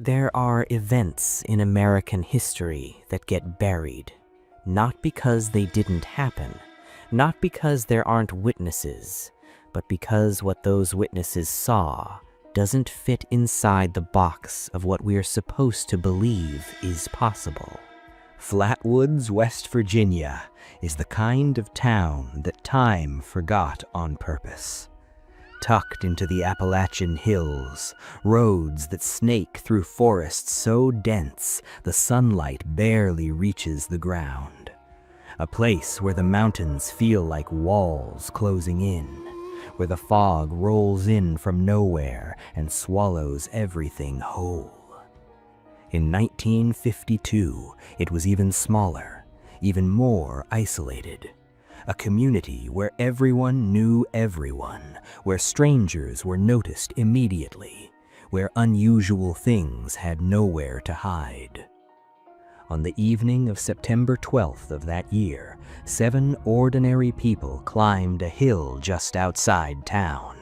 There are events in American history that get buried, not because they didn't happen, not because there aren't witnesses, but because what those witnesses saw doesn't fit inside the box of what we're supposed to believe is possible. Flatwoods, West Virginia, is the kind of town that time forgot on purpose. Tucked into the Appalachian hills, roads that snake through forests so dense the sunlight barely reaches the ground. A place where the mountains feel like walls closing in, where the fog rolls in from nowhere and swallows everything whole. In 1952, it was even smaller, even more isolated. A community where everyone knew everyone, where strangers were noticed immediately, where unusual things had nowhere to hide. On the evening of September 12th of that year, 7 ordinary people climbed a hill just outside town.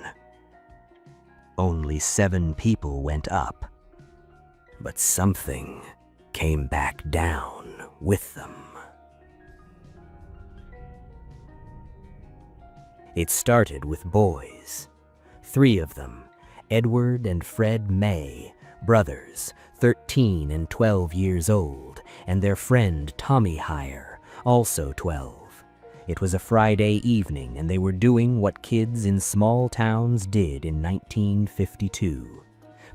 Only 7 people went up, but something came back down with them. It started with boys. 3 of them, Edward and Fred May, brothers, 13 and 12 years old, and their friend Tommy Heyer, also 12. It was a Friday evening, and they were doing what kids in small towns did in 1952.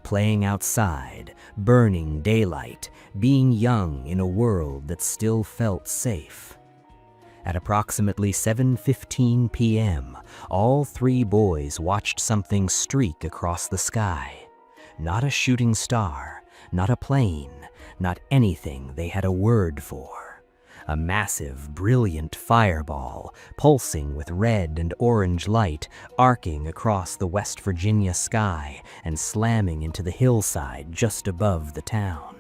Playing outside, burning daylight, being young in a world that still felt safe. At approximately 7:15 p.m., all 3 boys watched something streak across the sky. Not a shooting star, not a plane, not anything they had a word for. A massive, brilliant fireball, pulsing with red and orange light, arcing across the West Virginia sky and slamming into the hillside just above the town.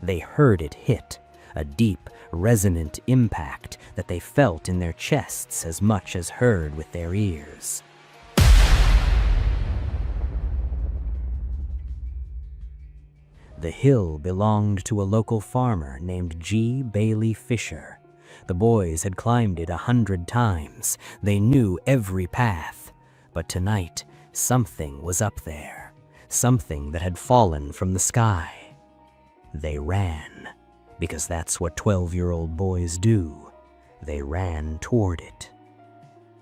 They heard it hit, a deep, resonant impact that they felt in their chests as much as heard with their ears. The hill belonged to a local farmer named G. Bailey Fisher. The boys had climbed it 100 times. They knew every path. But tonight, something was up there. Something that had fallen from the sky. They ran. Because that's what 12-year-old boys do. They ran toward it.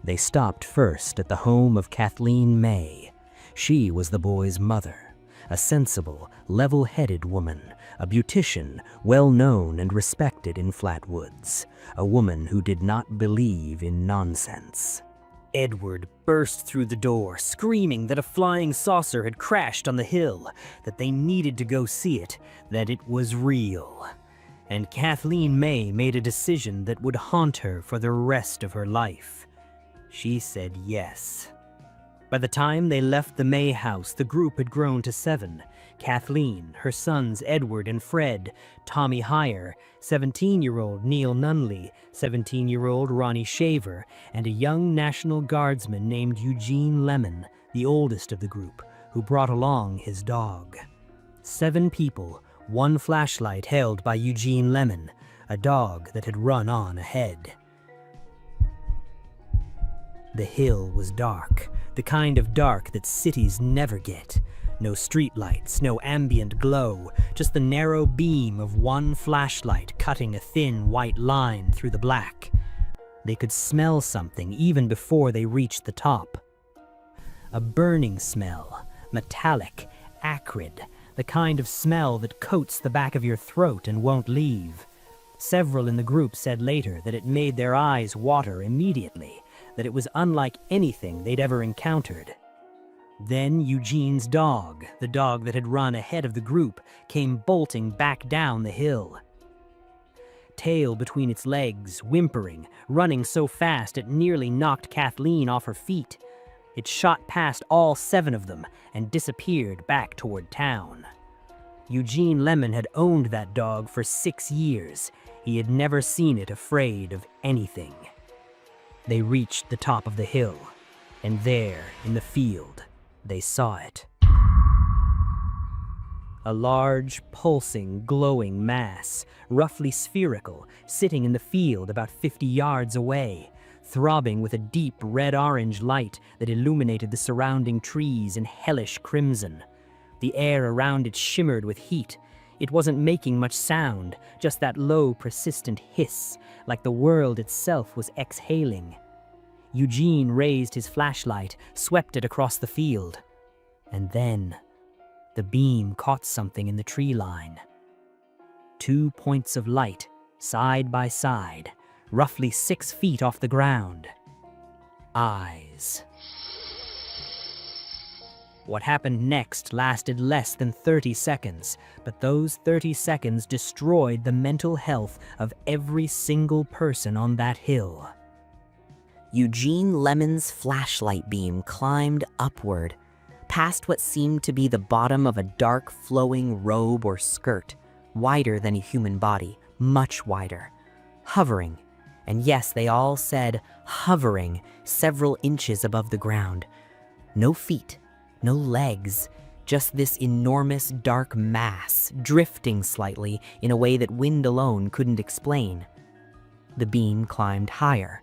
They stopped first at the home of Kathleen May. She was the boys' mother, a sensible, level-headed woman, a beautician well known and respected in Flatwoods, a woman who did not believe in nonsense. Edward burst through the door, screaming that a flying saucer had crashed on the hill, that they needed to go see it, that it was real. And Kathleen May made a decision that would haunt her for the rest of her life. She said yes. By the time they left the May house, the group had grown to 7. Kathleen, her sons Edward and Fred, Tommy Heyer, 17-year-old Neil Nunley, 17-year-old Ronnie Shaver, and a young National Guardsman named Eugene Lemon, the oldest of the group, who brought along his dog. 7 people, 1 flashlight held by Eugene Lemon, a dog that had run on ahead. The hill was dark, the kind of dark that cities never get. No streetlights, no ambient glow, just the narrow beam of 1 flashlight cutting a thin white line through the black. They could smell something even before they reached the top. A burning smell, metallic, acrid, the kind of smell that coats the back of your throat and won't leave. Several in the group said later that it made their eyes water immediately, that it was unlike anything they'd ever encountered. Then Eugene's dog, the dog that had run ahead of the group, came bolting back down the hill. Tail between its legs, whimpering, running so fast it nearly knocked Kathleen off her feet. It shot past all 7 of them and disappeared back toward town. Eugene Lemon had owned that dog for 6 years. He had never seen it afraid of anything. They reached the top of the hill, and there, in the field, they saw it. A large, pulsing, glowing mass, roughly spherical, sitting in the field about 50 yards away, throbbing with a deep red-orange light that illuminated the surrounding trees in hellish crimson. The air around it shimmered with heat. It wasn't making much sound, just that low, persistent hiss, like the world itself was exhaling. Eugene raised his flashlight, swept it across the field. And then, the beam caught something in the tree line. 2 points of light, side by side, roughly 6 feet off the ground. Eyes. What happened next lasted less than 30 seconds, but those 30 seconds destroyed the mental health of every single person on that hill. Eugene Lemon's flashlight beam climbed upward, past what seemed to be the bottom of a dark flowing robe or skirt, wider than a human body, much wider, hovering, and yes, they all said hovering, several inches above the ground. No feet, no legs, just this enormous dark mass, drifting slightly in a way that wind alone couldn't explain. The beam climbed higher.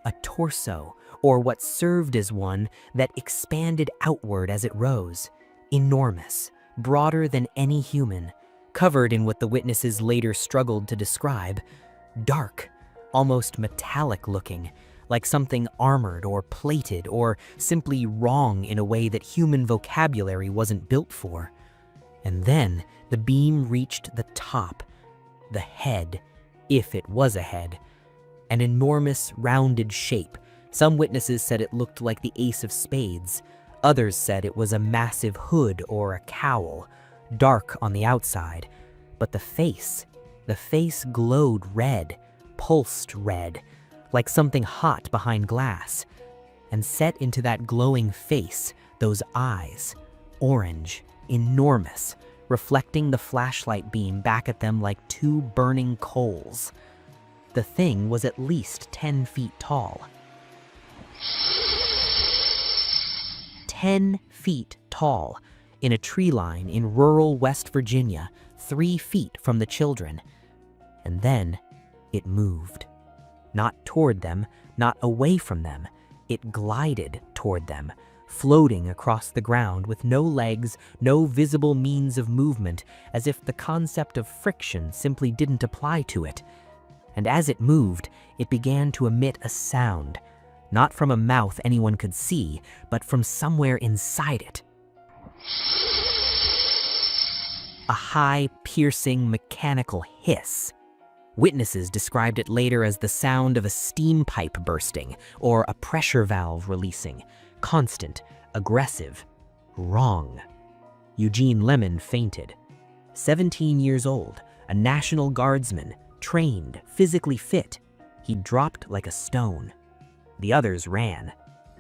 A torso, or what served as one, that expanded outward as it rose, enormous, broader than any human, covered in what the witnesses later struggled to describe, dark, almost metallic looking, like something armored or plated or simply wrong in a way that human vocabulary wasn't built for. And then the beam reached the top, the head, if it was a head, an enormous rounded shape. Some witnesses said it looked like the ace of spades. Others said it was a massive hood or a cowl, dark on the outside. But the face glowed red, pulsed red, like something hot behind glass. And set into that glowing face, those eyes, orange, enormous, reflecting the flashlight beam back at them like 2 burning coals. The thing was at least 10 feet tall. 10 feet tall, in a tree line in rural West Virginia, 3 feet from the children. And then it moved. Not toward them, not away from them. It glided toward them, floating across the ground with no legs, no visible means of movement, as if the concept of friction simply didn't apply to it. And as it moved, it began to emit a sound, not from a mouth anyone could see, but from somewhere inside it. A high, piercing, mechanical hiss. Witnesses described it later as the sound of a steam pipe bursting or a pressure valve releasing. Constant, aggressive, wrong. Eugene Lemon fainted. 17 years old, a National Guardsman, trained, physically fit. He dropped like a stone. The others ran.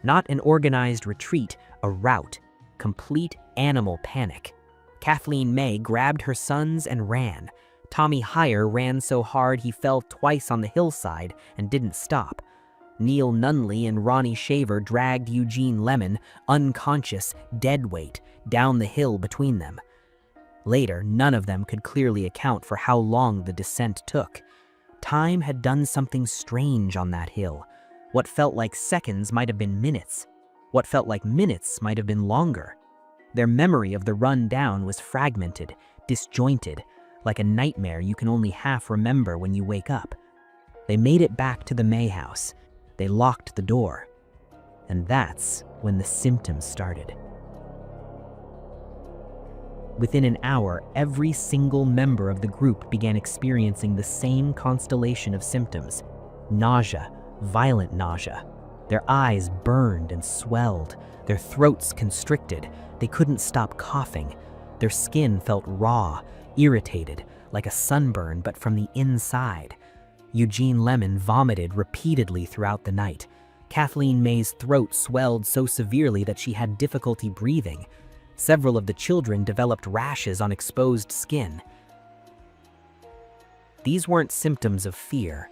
Not an organized retreat, a rout. Complete animal panic. Kathleen May grabbed her sons and ran. Tommy Heyer ran so hard he fell twice on the hillside and didn't stop. Neil Nunley and Ronnie Shaver dragged Eugene Lemon, unconscious, dead weight, down the hill between them. Later, none of them could clearly account for how long the descent took. Time had done something strange on that hill. What felt like seconds might have been minutes. What felt like minutes might have been longer. Their memory of the run down was fragmented, disjointed, like a nightmare you can only half remember when you wake up. They made it back to the May house. They locked the door. And that's when the symptoms started. Within an hour, every single member of the group began experiencing the same constellation of symptoms. Nausea, violent nausea. Their eyes burned and swelled. Their throats constricted. They couldn't stop coughing. Their skin felt raw, irritated, like a sunburn, but from the inside. Eugene Lemon vomited repeatedly throughout the night. Kathleen May's throat swelled so severely that she had difficulty breathing. Several of the children developed rashes on exposed skin. These weren't symptoms of fear.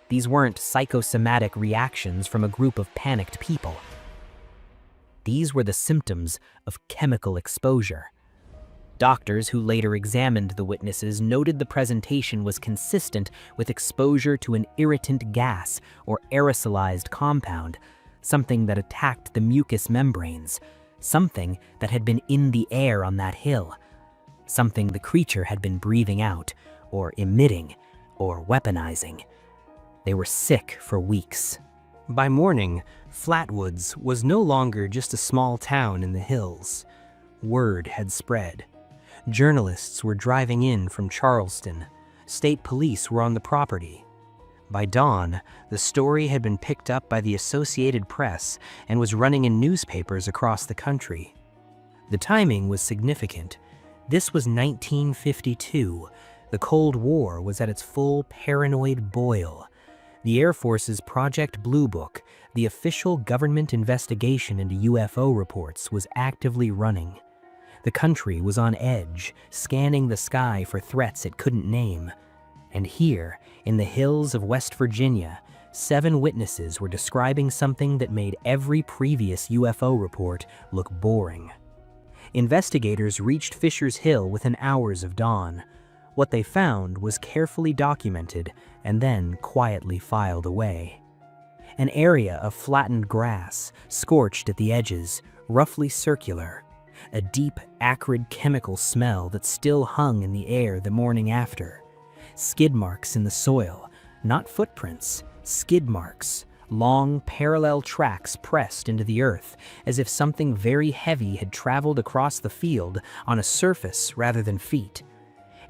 These weren't psychosomatic reactions from a group of panicked people. These were the symptoms of chemical exposure. Doctors who later examined the witnesses noted the presentation was consistent with exposure to an irritant gas or aerosolized compound, something that attacked the mucous membranes, something that had been in the air on that hill, something the creature had been breathing out, or emitting, or weaponizing. They were sick for weeks. By morning, Flatwoods was no longer just a small town in the hills. Word had spread. Journalists were driving in from Charleston. State police were on the property. By dawn, the story had been picked up by the Associated Press and was running in newspapers across the country. The timing was significant. This was 1952. The Cold War was at its full paranoid boil. The Air Force's Project Blue Book, the official government investigation into UFO reports, was actively running. The country was on edge, scanning the sky for threats it couldn't name. And here, in the hills of West Virginia, 7 witnesses were describing something that made every previous UFO report look boring. Investigators reached Fisher's Hill within hours of dawn. What they found was carefully documented and then quietly filed away. An area of flattened grass, scorched at the edges, roughly circular. A deep, acrid chemical smell that still hung in the air the morning after. Skid marks in the soil, not footprints, skid marks, long, parallel tracks pressed into the earth, as if something very heavy had traveled across the field on a surface rather than feet.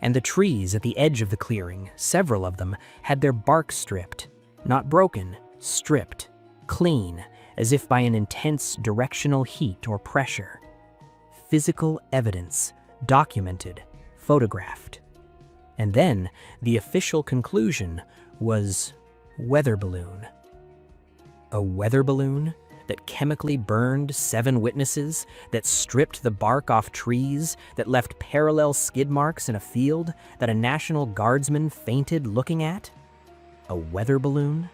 And the trees at the edge of the clearing, several of them, had their bark stripped. Not broken, stripped, clean, as if by an intense directional heat or pressure. Physical evidence, documented, photographed. And then the official conclusion was weather balloon. A weather balloon that chemically burned 7 witnesses, that stripped the bark off trees, that left parallel skid marks in a field that a National Guardsman fainted looking at? A weather balloon?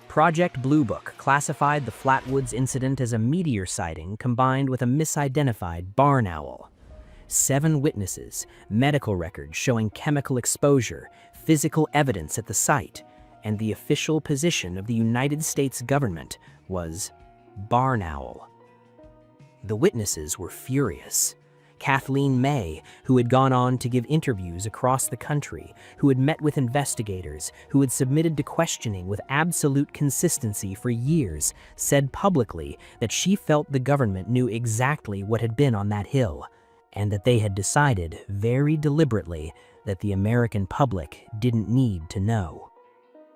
Project Blue Book classified the Flatwoods incident as a meteor sighting combined with a misidentified barn owl. 7 witnesses, medical records showing chemical exposure, physical evidence at the site, and the official position of the United States government was barn owl. The witnesses were furious. Kathleen May, who had gone on to give interviews across the country, who had met with investigators, who had submitted to questioning with absolute consistency for years, said publicly that she felt the government knew exactly what had been on that hill, and that they had decided very deliberately that the American public didn't need to know.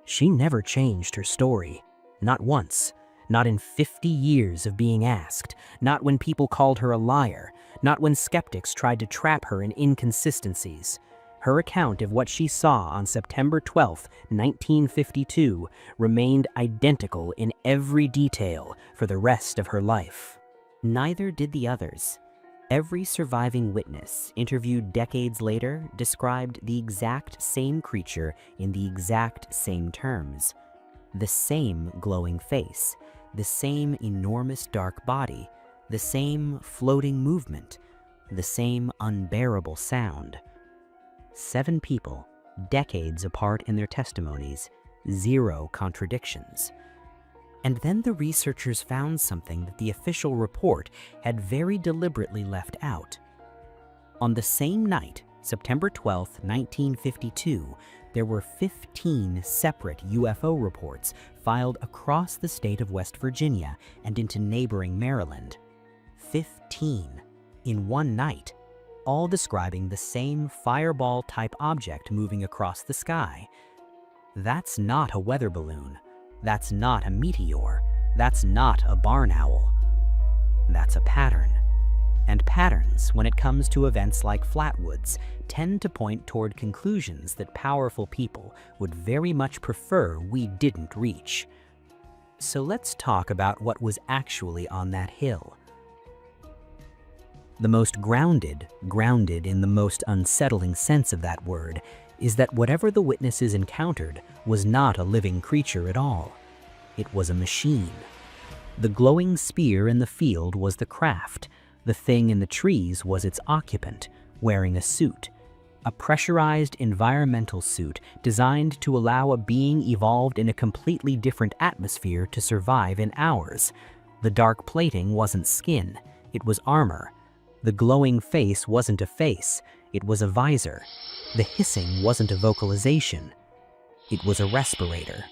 She never changed her story, not once. Not in 50 years of being asked, not when people called her a liar, not when skeptics tried to trap her in inconsistencies. Her account of what she saw on September 12, 1952, remained identical in every detail for the rest of her life. Neither did the others. Every surviving witness, interviewed decades later, described the exact same creature in the exact same terms. The same glowing face. The same enormous dark body, the same floating movement, the same unbearable sound. 7 people, decades apart in their testimonies, 0 contradictions. And then the researchers found something that the official report had very deliberately left out. On the same night, September 12, 1952, there were 15 separate UFO reports filed across the state of West Virginia and into neighboring Maryland. 15 in one night, all describing the same fireball-type object moving across the sky. That's not a weather balloon. That's not a meteor. That's not a barn owl. That's a pattern. And patterns, when it comes to events like Flatwoods, tend to point toward conclusions that powerful people would very much prefer we didn't reach. So let's talk about what was actually on that hill. The most grounded in the most unsettling sense of that word, is that whatever the witnesses encountered was not a living creature at all. It was a machine. The glowing spear in the field was the craft. The thing in the trees was its occupant, wearing a suit. A pressurized environmental suit designed to allow a being evolved in a completely different atmosphere to survive in hours. The dark plating wasn't skin, it was armor. The glowing face wasn't a face, it was a visor. The hissing wasn't a vocalization, it was a respirator.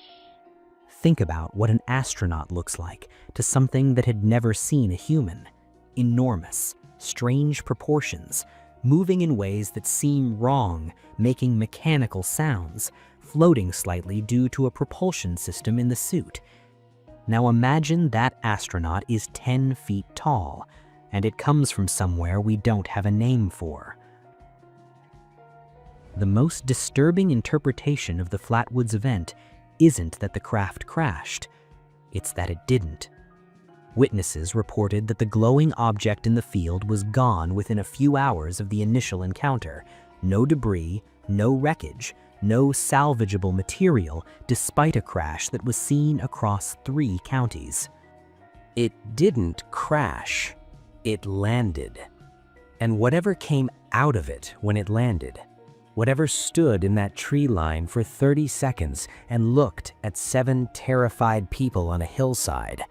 Think about what an astronaut looks like to something that had never seen a human. Enormous, strange proportions, moving in ways that seem wrong, making mechanical sounds, floating slightly due to a propulsion system in the suit. Now imagine that astronaut is 10 feet tall, and it comes from somewhere we don't have a name for. The most disturbing interpretation of the Flatwoods event isn't that the craft crashed, it's that it didn't. Witnesses reported that the glowing object in the field was gone within a few hours of the initial encounter. No debris, no wreckage, no salvageable material, despite a crash that was seen across 3 counties. It didn't crash, it landed. And whatever came out of it when it landed, whatever stood in that tree line for 30 seconds and looked at 7 terrified people on a hillside,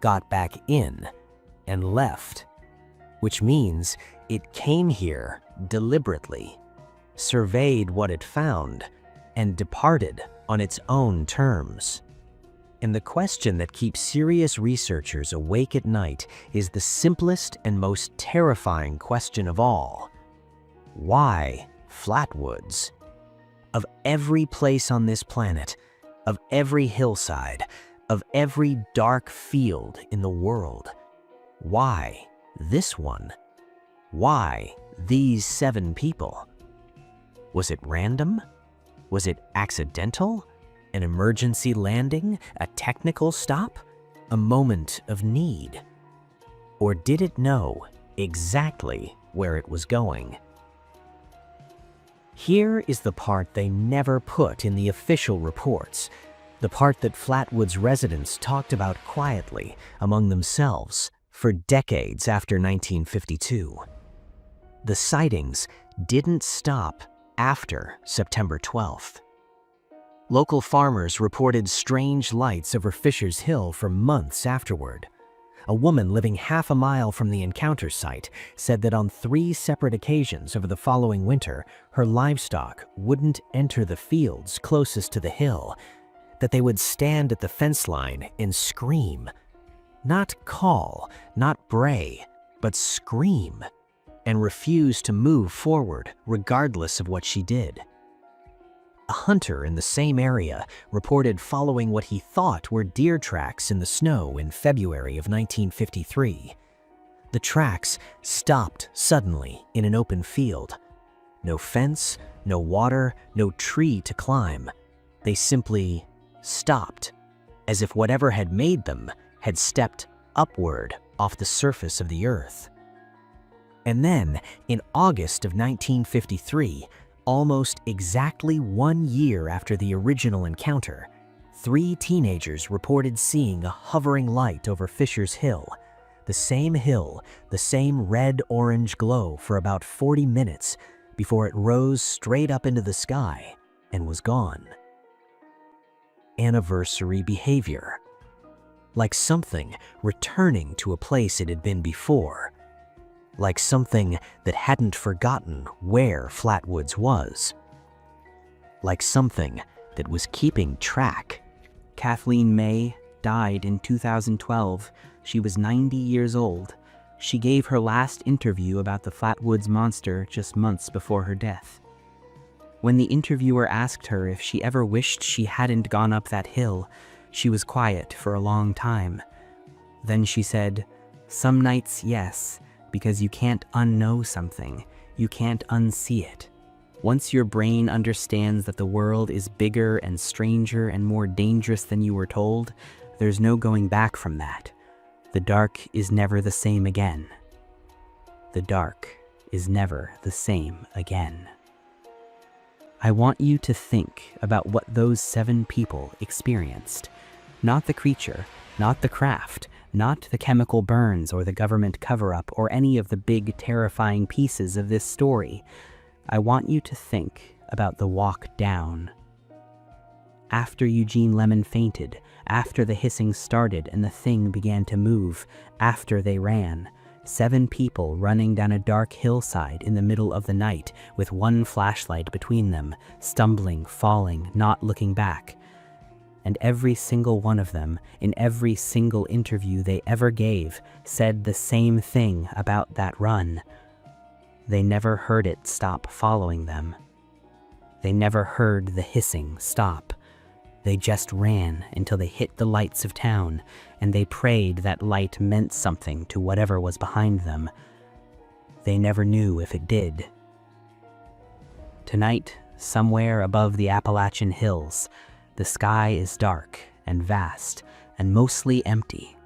got back in and left, which means it came here deliberately, surveyed what it found, and departed on its own terms. And the question that keeps serious researchers awake at night is the simplest and most terrifying question of all. Why Flatwoods? Of every place on this planet, of every hillside, of every dark field in the world, why this one? Why these 7 people? Was it random? Was it accidental? An emergency landing? A technical stop? A moment of need? Or did it know exactly where it was going? Here is the part they never put in the official reports, the part that Flatwoods residents talked about quietly among themselves for decades after 1952. The sightings didn't stop after September 12th. Local farmers reported strange lights over Fisher's Hill for months afterward. A woman living half a mile from the encounter site said that on 3 separate occasions over the following winter, her livestock wouldn't enter the fields closest to the hill, that they would stand at the fence line and scream. Not call, not bray, but scream, and refuse to move forward regardless of what she did. A hunter in the same area reported following what he thought were deer tracks in the snow in February of 1953. The tracks stopped suddenly in an open field. No fence, no water, no tree to climb. They simply stopped, as if whatever had made them had stepped upward off the surface of the earth. And then, in August of 1953, almost exactly 1 year after the original encounter, 3 teenagers reported seeing a hovering light over Fisher's Hill. The same hill, the same red-orange glow for about 40 minutes before it rose straight up into the sky and was gone. Anniversary behavior. Like something returning to a place it had been before. Like something that hadn't forgotten where Flatwoods was. Like something that was keeping track. Kathleen May died in 2012. She was 90 years old. She gave her last interview about the Flatwoods monster just months before her death. When the interviewer asked her if she ever wished she hadn't gone up that hill, she was quiet for a long time. Then she said, "Some nights, yes, because you can't unknow something. You can't unsee it. Once your brain understands that the world is bigger and stranger and more dangerous than you were told, there's no going back from that. The dark is never the same again. The dark is never the same again." I want you to think about what those 7 people experienced. Not the creature, Not the craft, not the chemical burns or the government cover-up or any of the big terrifying pieces of this story. I want you to think about the walk down. After Eugene Lemon fainted, after the hissing started and the thing began to move, after they ran, 7 people running down a dark hillside in the middle of the night with one flashlight between them, stumbling, falling, not looking back. And every single one of them, in every single interview they ever gave, said the same thing about that run. They never heard it stop following them. They never heard the hissing stop. They just ran until they hit the lights of town, and they prayed that light meant something to whatever was behind them. They never knew if it did. Tonight, somewhere above the Appalachian Hills, the sky is dark and vast and mostly empty.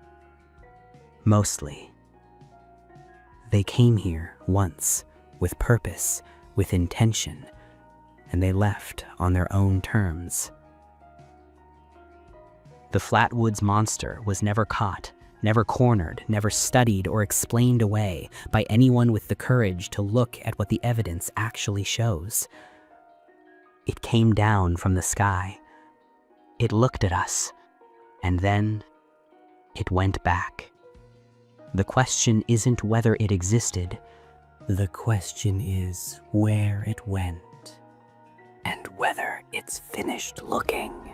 Mostly. They came here once, with purpose, with intention, and they left on their own terms. The Flatwoods Monster was never caught, never cornered, never studied or explained away by anyone with the courage to look at what the evidence actually shows. It came down from the sky. It looked at us, and then it went back. The question isn't whether it existed. The question is where it went and whether it's finished looking.